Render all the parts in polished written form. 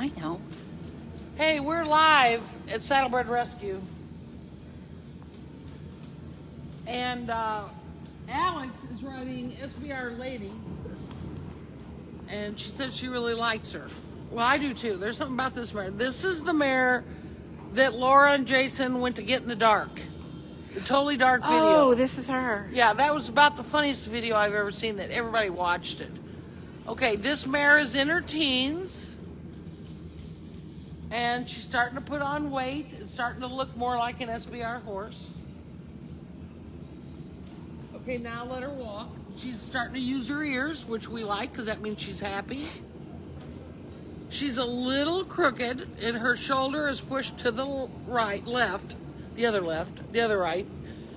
I know. Hey, we're live at Saddlebred Rescue. And Alex is riding SBR Lady. And she said she really likes her. Well, I do too. There's something about this mare. This is the mare that Laura and Jason went to get in the dark. The totally dark video. Oh, this is her. Yeah, that was about the funniest video I've ever seen that everybody watched it. Okay, this mare is in her teens. And she's starting to put on weight. It's starting to look more like an SBR horse. Okay, now let her walk. She's starting to use her ears, which we like because that means she's happy. She's a little crooked and her shoulder is pushed to the right, the other right.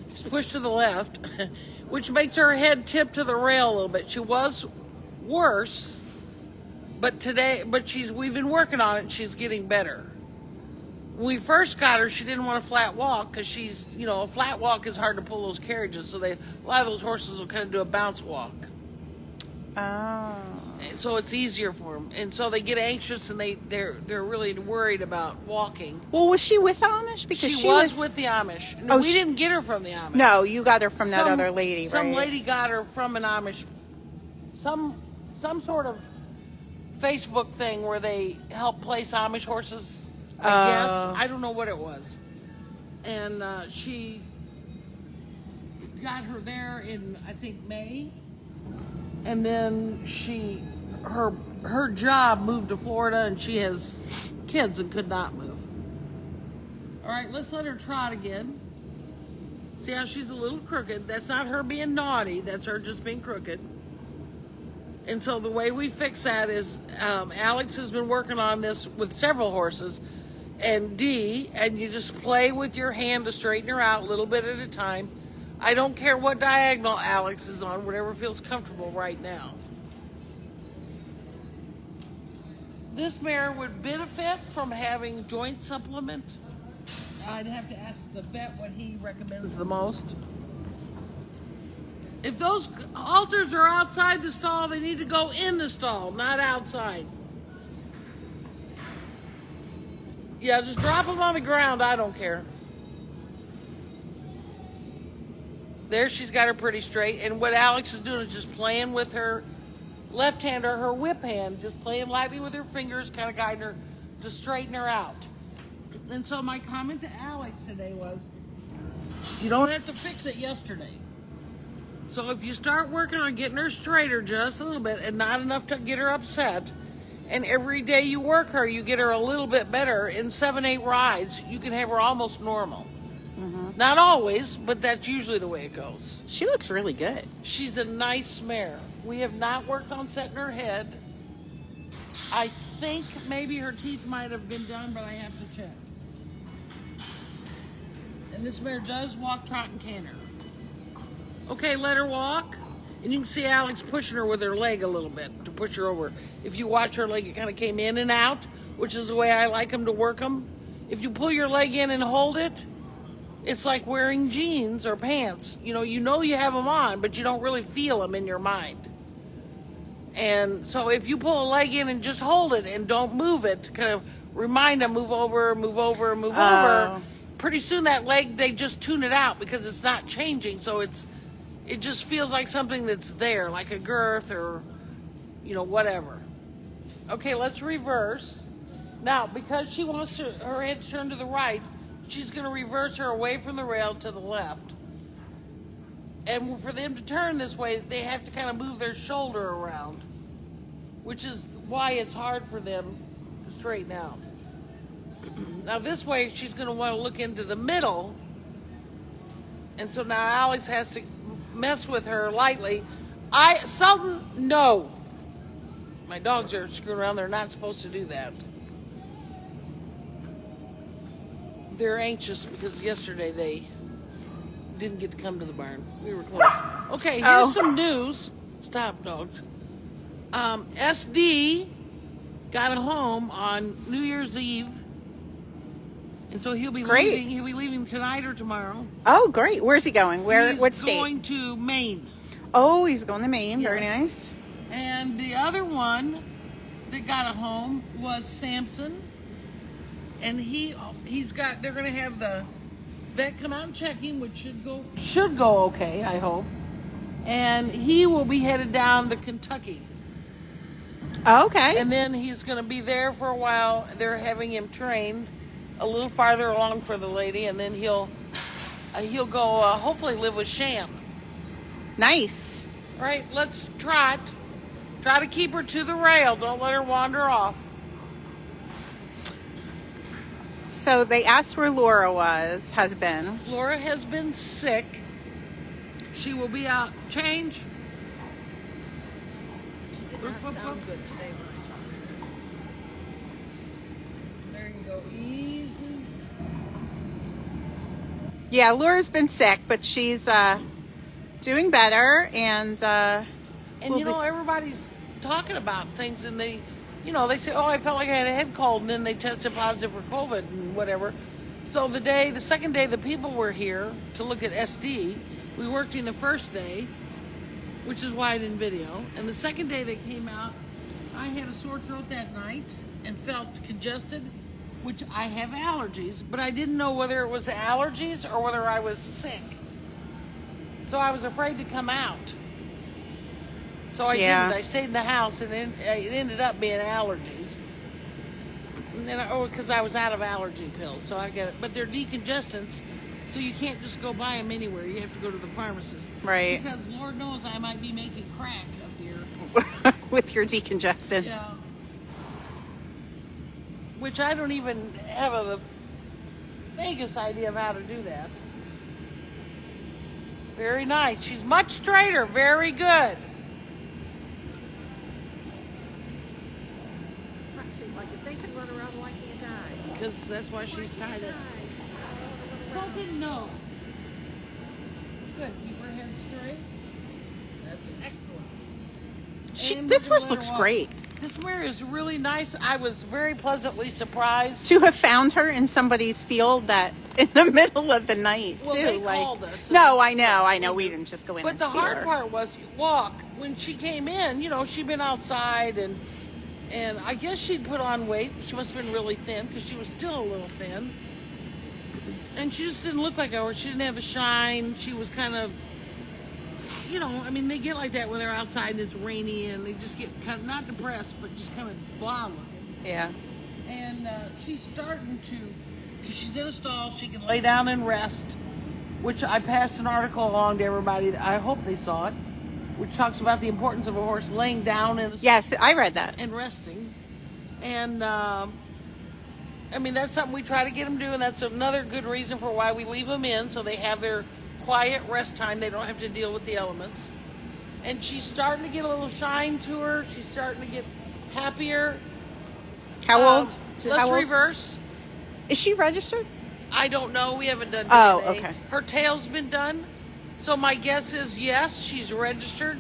She's pushed to the left, which makes her head tip to the rail a little bit. She was worse, but we've been working on it and she's getting better. When we first got her, she didn't want a flat walk because a flat walk is hard to pull those carriages. So a lot of those horses will kind of do a bounce walk. Oh. And so it's easier for them. And so they get anxious and they're really worried about walking. Well, was she with Amish? Because she was with the Amish. No, we didn't get her from the Amish. No, you got her from that other lady, Some right? lady got her from an Amish, some sort of Facebook thing where they help place Amish horses. I guess. I don't know what it was. And she got her there in, I think, May. And then her job moved to Florida and she has kids and could not move. All right, let's let her trot again. See how she's a little crooked? That's not her being naughty. That's her just being crooked. And so the way we fix that is Alex has been working on this with several horses. And you just play with your hand to straighten her out a little bit at a time. I don't care what diagonal Alex is on, whatever feels comfortable right now. This mare would benefit from having joint supplement. I'd have to ask the vet what he recommends the most. If those halters are outside the stall, they need to go in the stall, not outside. Yeah, just drop them on the ground. I don't care. There, she's got her pretty straight. And what Alex is doing is just playing with her left hand or her whip hand, just playing lightly with her fingers, kind of guiding her to straighten her out. And so my comment to Alex today was, you don't have to fix it yesterday. So if you start working on getting her straighter just a little bit and not enough to get her upset, and every day you work her, you get her a little bit better. In 7-8 rides, you can have her almost normal. Mm-hmm. Not always, but that's usually the way it goes. She looks really good. She's a nice mare. We have not worked on setting her head. I think maybe her teeth might have been done, but I have to check. And this mare does walk, trot, and canter. Okay, let her walk. And you can see Alex pushing her with her leg a little bit to push her over. If you watch her leg, it kind of came in and out, which is the way I like them to work them. If you pull your leg in and hold it, it's like wearing jeans or pants. You know you have them on, but you don't really feel them in your mind. And so if you pull a leg in and just hold it and don't move it, kind of remind them, move over, pretty soon that leg, they just tune it out because it's not changing. So it just feels like something that's there, like a girth or, whatever. Okay, let's reverse. Now, because she wants her head to turn to the right, she's going to reverse her away from the rail to the left. And for them to turn this way, they have to kind of move their shoulder around, which is why it's hard for them to straighten out. Now, this way, she's going to want to look into the middle. And so now Alex has to mess with her lightly. Sultan, no. My dogs are screwing around. They're not supposed to do that. They're anxious because yesterday they didn't get to come to the barn. We were close. Okay, here's some news. Stop, dogs. SD got a home on New Year's Eve. And so he'll be leaving tonight or tomorrow. Oh, great. Where's he going? What state? He's going to Maine. Oh, he's going to Maine. Yes. Very nice. And the other one, that got a home was Samson, and they're gonna have the vet come out and check him, which should go okay, I hope. And he will be headed down to Kentucky. Okay. And then he's going to be there for a while. They're having him trained a little farther along for the lady, and then he'll go hopefully live with Sham. Nice. All right, let's try to keep her to the rail. Don't let her wander off. So they asked where Laura has been. Laura has been sick. She will be out. Change. She did not sound good today when I talked to her. There you go. Easy. Yeah, Laura's been sick, but she's doing better, and everybody's talking about things, and they say, oh, I felt like I had a head cold, and then they tested positive for COVID and whatever. So the second day the people were here to look at SD, we worked in the first day, which is why I didn't video, and the second day they came out, I had a sore throat that night and felt congested, which I have allergies, but I didn't know whether it was allergies or whether I was sick. So I was afraid to come out. So I didn't. I stayed in the house, and it ended up being allergies. And because I was out of allergy pills, so I get it. But they're decongestants, so you can't just go buy them anywhere. You have to go to the pharmacist. Right. Because Lord knows I might be making crack up here. with your decongestants. Yeah. Which I don't even have the vaguest idea of how to do that. Very nice. She's much straighter. Very good. Roxy's like, if they can run around, why can't I? Because that's why she's tied up. So Something no. Good. Keep her head straight. That's excellent. This horse looks great. This mare is really nice. I was very pleasantly surprised To have found her in somebody's field that in the middle of the night Well, too. they like, called us. no, I know. We didn't just go in. But and the see hard her. part was you walk. When she came in, she'd been outside and I guess she'd put on weight. She must have been really thin because she was still a little thin. And she just didn't look like a horse. She didn't have the shine. She was kind of, they get like that when they're outside and it's rainy and they just get kind of, not depressed, but just kind of blah looking. Yeah. And she's starting to, because she's in a stall, she can lay down and rest, which I passed an article along to everybody. I hope they saw it, which talks about the importance of a horse laying down in a stall. Yes, I read that. And resting. And, that's something we try to get them to, and that's another good reason for why we leave them in, so they have their quiet rest time. They don't have to deal with the elements. And she's starting to get a little shine to her. She's starting to get happier. How old? Let's reverse. Is she registered? I don't know. We haven't done DNA. Oh, okay. Her tail's been done. So my guess is yes, she's registered.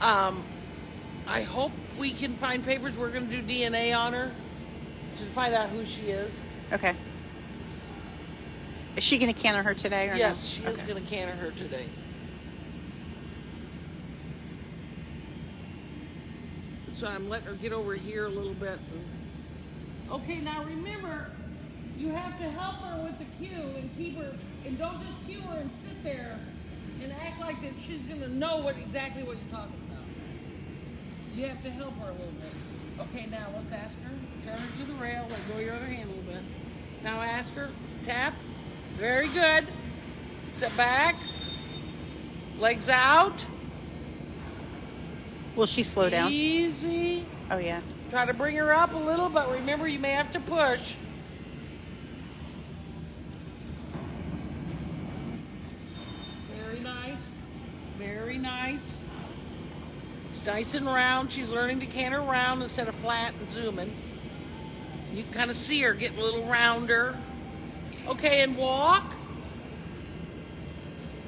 I hope we can find papers. We're going to do DNA on her to find out who she is. Okay. Is she going to canter her today or Yes, no? she is going to canter her today. So I'm letting her get over here a little bit. Okay, now remember, you have to help her with the cue and keep her, and don't just cue her and sit there and act like that she's going to know exactly what you're talking about. You have to help her a little bit. Okay, now let's ask her. Turn her to the rail. Let go of your other hand a little bit. Now ask her. Tap. Very good. Sit back. Legs out. Will she slow down? Easy. Oh, yeah. Try to bring her up a little, but remember you may have to push. Very nice. Very nice. Nice and round. She's learning to canter round instead of flat and zooming. You can kind of see her getting a little rounder. Okay, and walk.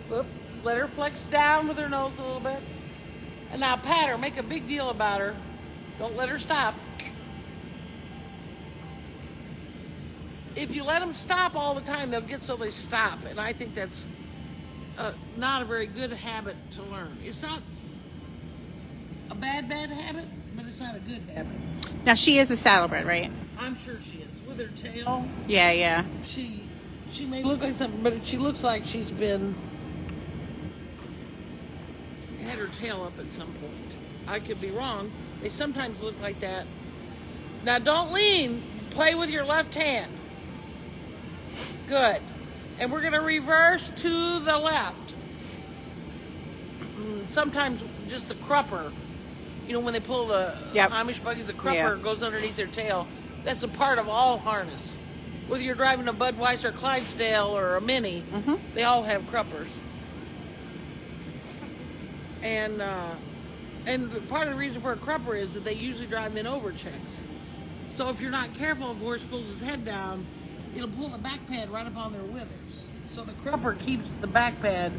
Whoop. Let her flex down with her nose a little bit. And now pat her. Make a big deal about her. Don't let her stop. If you let them stop all the time, they'll get so they stop. And I think that's not a very good habit to learn. It's not a bad habit, but it's not a good habit. Now she is a saddlebred, right? I'm sure she is. With her tail, Yeah, yeah. she may look like something, but she looks like she's been had her tail up at some point. I could be wrong. They sometimes look like that. Now don't lean. Play with your left hand. Good. And we're going to reverse to the left. Sometimes just the crupper, you know, when they pull the Yep. Amish buggies, the crupper Yeah. goes underneath their tail. That's a part of all harness. Whether you're driving a Budweiser, Clydesdale, or a Mini, they all have cruppers. And part of the reason for a crupper is that they usually drive in overchecks. So if you're not careful, if the horse pulls his head down, it'll pull the back pad right up on their withers. So the crupper keeps the back pad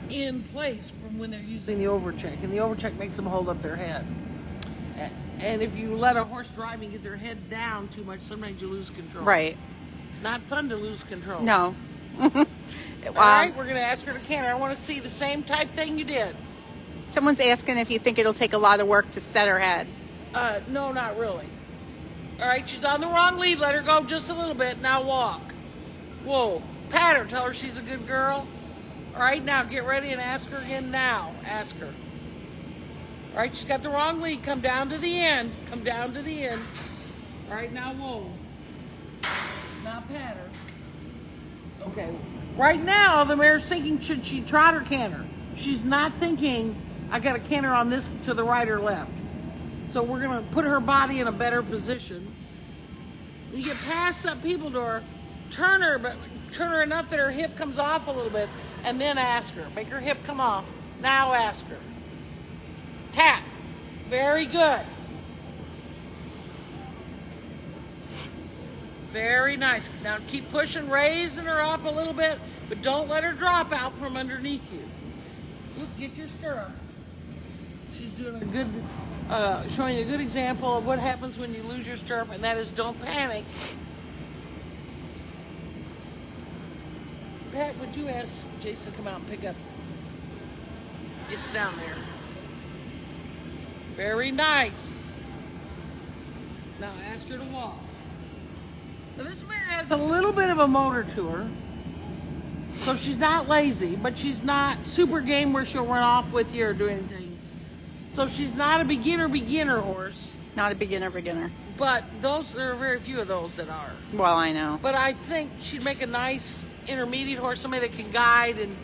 in place from when they're using the overcheck, and the overcheck makes them hold up their head. And if you let a horse drive and get their head down too much, sometimes you lose control. Right. Not fun to lose control. No. All right, we're going to ask her to canter. I want to see the same type thing you did. Someone's asking if you think it'll take a lot of work to set her head. No, not really. All right, she's on the wrong lead. Let her go just a little bit. Now walk. Whoa. Pat her. Tell her she's a good girl. All right, now get ready and ask her again now. Ask her. All right, she's got the wrong lead. Come down to the end. Come down to the end. All right, now whoa. Now pat her. Okay. Right now, the mare's thinking, should she trot or canter? She's not thinking, I got to canter on this to the right or left. So we're going to put her body in a better position. You get past that people door, turn her, but turn her enough that her hip comes off a little bit, and then ask her. Make her hip come off. Now ask her. Tap. Very good. Very nice. Now keep pushing, raising her up a little bit, but don't let her drop out from underneath you. Look, get your stirrup. She's doing a good, showing you a good example of what happens when you lose your stirrup, and that is don't panic. Pat, would you ask Jason to come out and pick up? It's down there. Very nice. Now ask her to walk. Now this mare has a little bit of a motor to her. So she's not lazy, but she's not super game where she'll run off with you or do anything. So she's not a beginner horse. Not a beginner. But there are very few of those that are. Well, I know. But I think she'd make a nice intermediate horse, somebody that can guide and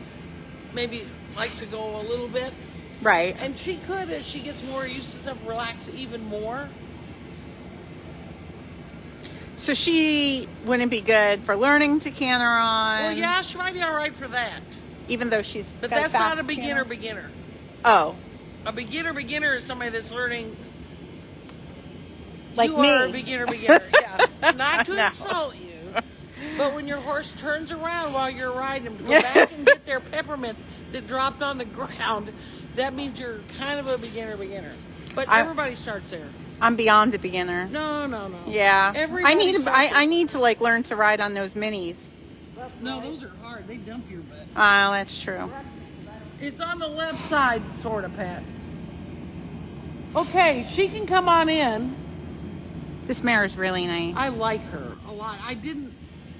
maybe likes to go a little bit. Right. And she could, as she gets more used to stuff, relax even more. So she wouldn't be good for learning to canter on. Well, yeah, she might be all right for that. Even though she's But got that's fast not a canter. beginner. Oh, A beginner is somebody that's learning. like you me. are a beginner. Yeah. Not to No. insult you, but when your horse turns around while you're riding him to go back and get their peppermint that dropped on the ground, that means you're kind of a beginner. But everybody starts there. I'm beyond a beginner. No. Yeah. Everybody starts I need to like learn to ride on those minis. No, those are hard. They dump your butt. Oh, that's true. It's on the left side, sort of, Pat. Okay, she can come on in. This mare is really nice. I like her a lot. I didn't,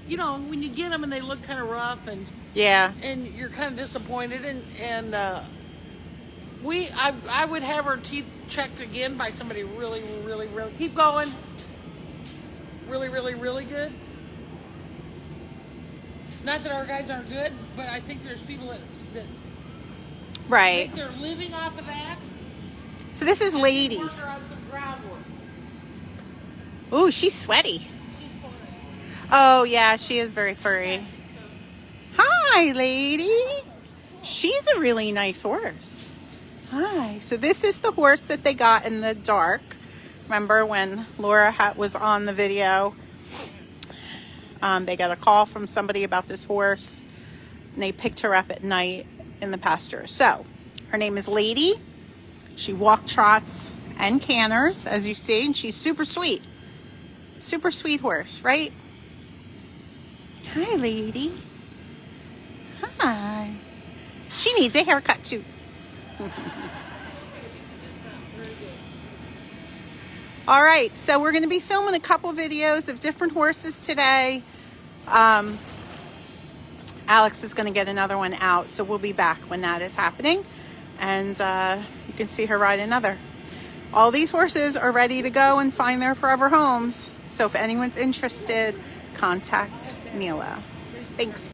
when you get them and they look kind of rough and Yeah. you're kind of disappointed I would have her teeth checked again by somebody really, really, really, keep going. Really, really, really good. Not that our guys aren't good, but I think there's people that Right. think they're living off of that. So this is Lady. Work her on some groundwork. Ooh, she's sweaty. She's fine. Oh, yeah, she is very furry. Hi, Lady. She's a really nice horse. Hi. So this is the horse that they got in the dark. Remember when Laura was on the video? They got a call from somebody about this horse, and they picked her up at night in the pasture. So her name is Lady. She walk trots and canters, as you see, and she's super sweet. Super sweet horse, right? Hi, Lady. Hi. She needs a haircut too. All right, so we're going to be filming a couple videos of different horses today. Alex is going to get another one out, so we'll be back when that is happening. And you can see her ride another. All these horses are ready to go and find their forever homes. So if anyone's interested, contact Mila. Thanks.